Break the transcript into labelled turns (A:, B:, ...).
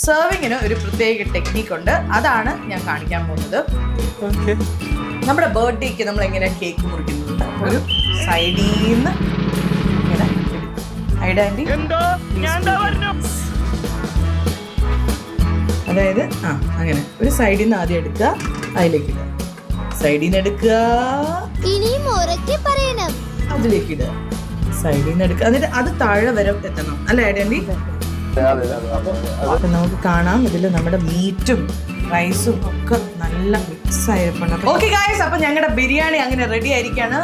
A: സെർവിങ്ങിന് ഒരു പ്രത്യേക ടെക്നിക്ക് ഉണ്ട്, അതാണ് ഞാൻ കാണിക്കാൻ പോകുന്നത്. നമ്മുടെ ബർത്ത്ഡേക്ക് നമ്മൾ എങ്ങനെ കേക്ക് മുറിക്കുന്നത്, ഒരു സൈഡിൽ നിന്ന് ഇങ്ങനെ അതായത് അങ്ങനെ ഒരു സൈഡിൽ നിന്ന് ആദ്യം എടുക്കുക, അതിലേക്ക് ഇടുക, സൈഡിൽ നിന്ന് എടുക്കുക, അതിലേക്ക് ഇടുക, സൈഡിൽ നിന്ന് എടുക്കുക, എന്നിട്ട് അത് താഴെ വരെ എത്തണം അല്ലേ ആൻറ്റി? അപ്പൊ നമുക്ക് കാണാം ഇതിൽ നമ്മുടെ മീറ്റും റൈസും ഒക്കെ നല്ല മിക്സ് ആയിരിക്കണം. ഓക്കെ ഗായ്സ്, അപ്പൊ ഞങ്ങളുടെ ബിരിയാണി അങ്ങനെ റെഡി ആയിരിക്കാണ്.